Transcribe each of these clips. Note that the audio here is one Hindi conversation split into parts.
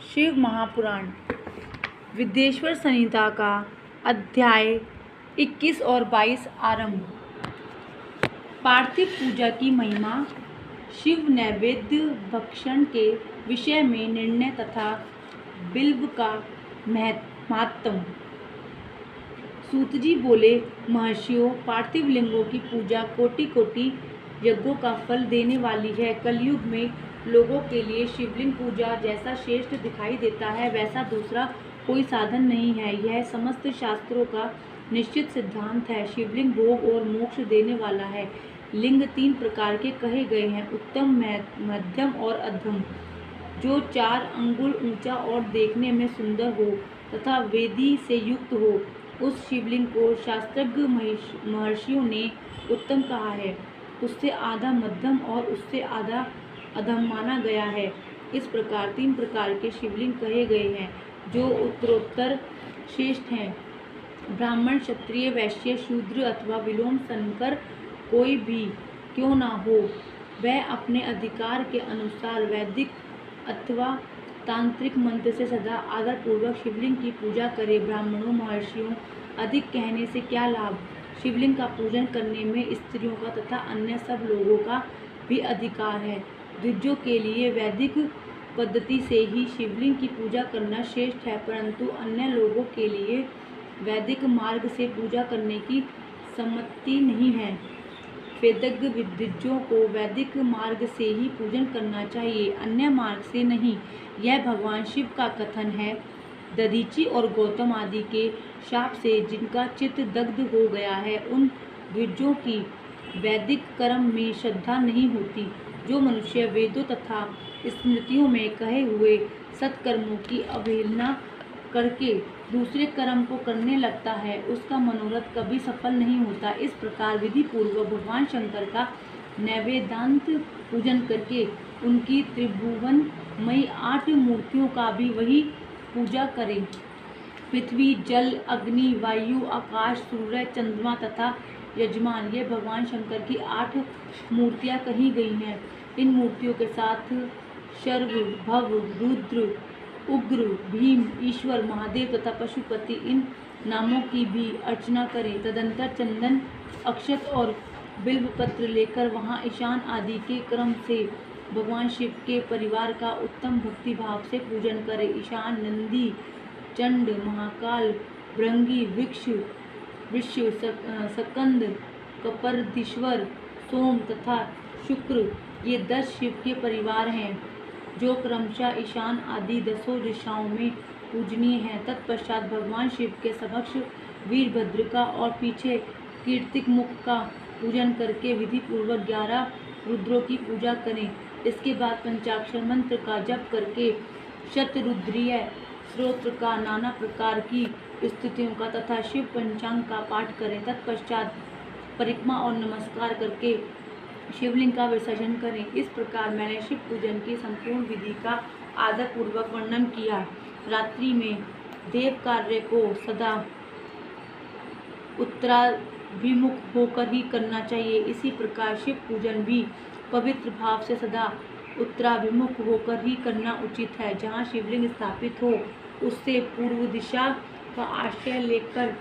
शिव महापुराण विद्येश्वर संहिता का अध्याय 21 और 22 आरंभ। पार्थिव पूजा की महिमा, शिव नैवेद्य भक्षण के विषय में निर्णय तथा बिल्व का महात्म। सूत जी बोले, महर्षियों, पार्थिव लिंगों की पूजा कोटि कोटि यज्ञों का फल देने वाली है। कलयुग में लोगों के लिए शिवलिंग पूजा जैसा श्रेष्ठ दिखाई देता है, वैसा दूसरा कोई साधन नहीं है। यह समस्त शास्त्रों का निश्चित सिद्धांत है। शिवलिंग भोग और मोक्ष देने वाला है। लिंग 3 प्रकार के कहे गए हैं, उत्तम, मध्यम और अधम। जो 4 अंगुल ऊंचा और देखने में सुंदर हो तथा वेदी से युक्त हो, उस शिवलिंग को शास्त्रज्ञ महर्षियों ने उत्तम कहा है। उससे आधा मध्यम और उससे आधा अधम माना गया है। इस प्रकार 3 प्रकार के शिवलिंग कहे गए हैं, जो उत्तरोत्तर श्रेष्ठ हैं। ब्राह्मण, क्षत्रिय, वैश्य, शूद्र अथवा विलोम शंकर कोई भी क्यों ना हो, वह अपने अधिकार के अनुसार वैदिक अथवा तांत्रिक मंत्र से सदा आदरपूर्वक शिवलिंग की पूजा करे। ब्राह्मणों, महर्षियों, अधिक कहने से क्या लाभ? शिवलिंग का पूजन करने में स्त्रियों का तथा अन्य सब लोगों का भी अधिकार है। द्विजों के लिए वैदिक पद्धति से ही शिवलिंग की पूजा करना श्रेष्ठ है, परंतु अन्य लोगों के लिए वैदिक मार्ग से पूजा करने की सम्मति नहीं है। वेदज्ञ द्विजों को वैदिक मार्ग से ही पूजन करना चाहिए, अन्य मार्ग से नहीं। यह भगवान शिव का कथन है। दधीचि और गौतम आदि के शाप से जिनका चित्त दग्ध हो गया है, उन द्विजों की वैदिक कर्म में श्रद्धा नहीं होती। जो मनुष्य वेदों तथा स्मृतियों में कहे हुए सत्कर्मों की अवहेलना करके दूसरे कर्म को करने लगता है, उसका मनोरथ कभी सफल नहीं होता। इस प्रकार विधि पूर्वक भगवान शंकर का नैवेद्यांत पूजन करके उनकी त्रिभुवनमयी 8 मूर्तियों का भी वही पूजा करें। पृथ्वी, जल, अग्नि, वायु, आकाश, सूर्य, चंद्रमा तथा यजमान, ये भगवान शंकर की 8 मूर्तियाँ कही गई हैं। इन मूर्तियों के साथ शर्व, भव, रुद्र, उग्र, भीम, ईश्वर, महादेव तथा पशुपति, इन नामों की भी अर्चना करें। तदंतर चंदन, अक्षत और बिल्व पत्र लेकर वहाँ ईशान आदि के क्रम से भगवान शिव के परिवार का उत्तम भक्ति भाव से पूजन करें। ईशान, नंदी, चंड, महाकाल, भृंगी, वृक्ष, सकंद, कपर्दीश्वर, सोम तथा शुक्र, ये 10 शिव के परिवार हैं, जो क्रमशः ईशान आदि 10 दिशाओं में पूजनीय हैं। तत्पश्चात भगवान शिव के समक्ष वीरभद्र का और पीछे कीर्तिक मुख का पूजन करके विधि पूर्वक 11 रुद्रों की पूजा करें। इसके बाद पंचाक्षर मंत्र का जप करके शतरुद्रीय स्तोत्र का, नाना प्रकार की स्तुतियों का तथा शिव पंचांग का पाठ करें। तत्पश्चात परिक्रमा और नमस्कार करके शिवलिंग का विसर्जन करें। इस प्रकार मैंने शिव पूजन की संपूर्ण विधि का आदर पूर्वक वर्णन किया। रात्रि में देव कार्य को सदा उत्तराभिमुख होकर ही करना चाहिए। इसी प्रकार शिव पूजन भी पवित्र भाव से सदा उत्तराभिमुख होकर ही करना उचित है। जहाँ शिवलिंग स्थापित हो, उससे पूर्व दिशा का आश्रय लेकर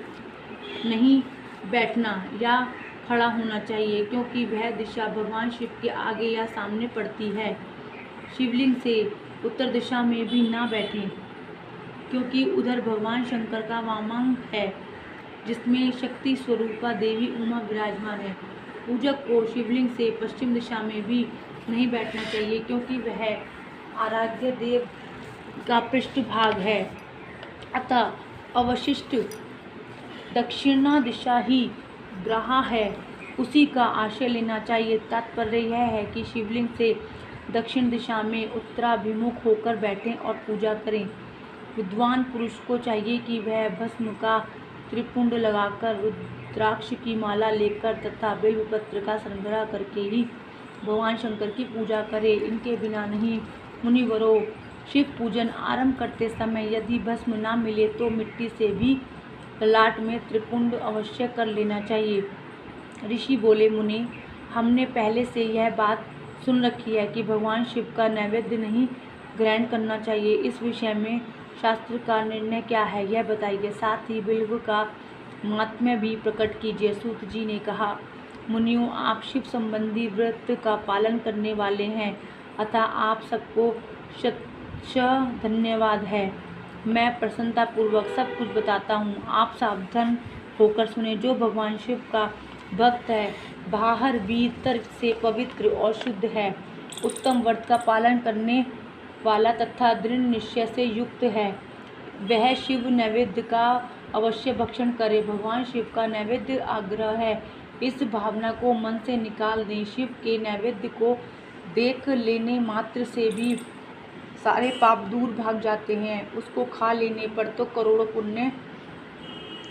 नहीं बैठना या खड़ा होना चाहिए, क्योंकि वह दिशा भगवान शिव के आगे या सामने पड़ती है। शिवलिंग से उत्तर दिशा में भी ना बैठें, क्योंकि उधर भगवान शंकर का वामांग है, जिसमें शक्ति स्वरूपा देवी उमा विराजमान है। पूजक को शिवलिंग से पश्चिम दिशा में भी नहीं बैठना चाहिए, क्योंकि वह आराध्य देव का पृष्ठभाग है। अतः अवशिष्ट दक्षिणा दिशा ही ग्राहा है, उसी का आश्रय लेना चाहिए। तात्पर्य यह है कि शिवलिंग से दक्षिण दिशा में उत्तराभिमुख होकर बैठें और पूजा करें। विद्वान पुरुष को चाहिए कि वह भस्म का त्रिपुंड लगाकर, रुद्राक्ष की माला लेकर तथा बिल्वपत्र का संग्रह करके ही भगवान शंकर की पूजा करे। इनके बिना नहीं। मुनिवरों, शिव पूजन आरंभ करते समय यदि भस्म ना मिले तो मिट्टी से भी ललाट में त्रिपुंड अवश्य कर लेना चाहिए। ऋषि बोले, मुनि, हमने पहले से यह बात सुन रखी है कि भगवान शिव का नैवेद्य नहीं ग्रहण करना चाहिए। इस विषय में शास्त्र का निर्णय क्या है, यह बताइए। साथ ही बिल्व का महात्म्य भी प्रकट कीजिए। सूत जी ने कहा, मुनियों, आप शिव संबंधी व्रत का पालन करने वाले हैं, अतः आप सबको शत धन्यवाद है। मैं प्रसन्नतापूर्वक सब कुछ बताता हूँ, आप सावधान होकर सुने। जो भगवान शिव का भक्त है, बाहर भीतर से पवित्र और शुद्ध है, उत्तम व्रत का पालन करने वाला तथा दृढ़ निश्चय से युक्त है, वह शिव नैवेद्य का अवश्य भक्षण करे। भगवान शिव का नैवेद्य आग्रह है, इस भावना को मन से निकाल दें। शिव के नैवेद्य को देख लेने मात्र से भी सारे पाप दूर भाग जाते हैं। उसको खा लेने पर तो करोड़ों पुण्य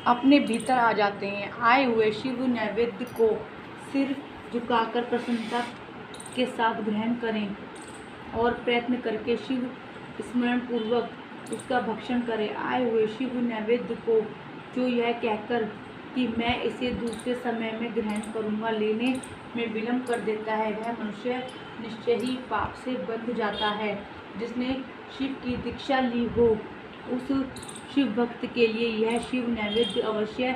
अपने भीतर आ जाते हैं। आए हुए शिव नैवेद्य को सिर झुकाकर प्रसन्नता के साथ ग्रहण करें और प्रयत्न करके शिव स्मरण पूर्वक उसका भक्षण करें। आए हुए शिव नैवेद्य को जो यह कहकर कि मैं इसे दूसरे समय में ग्रहण करूँगा लेने में विलम्ब कर देता है, वह मनुष्य निश्चय ही पाप से बंध जाता है। जिसने शिव की दीक्षा ली हो, उस शिव भक्त के लिए यह शिव नैवेद्य अवश्य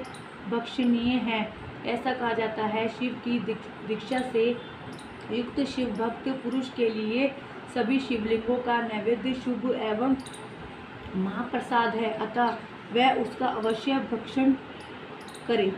भक्षणीय है। ऐसा कहा जाता है, शिव की दीक्षा से युक्त शिव भक्त पुरुष के लिए सभी शिवलिंगों का नैवेद्य शुभ एवं महाप्रसाद है, अतः वह उसका अवश्य भक्षण करे।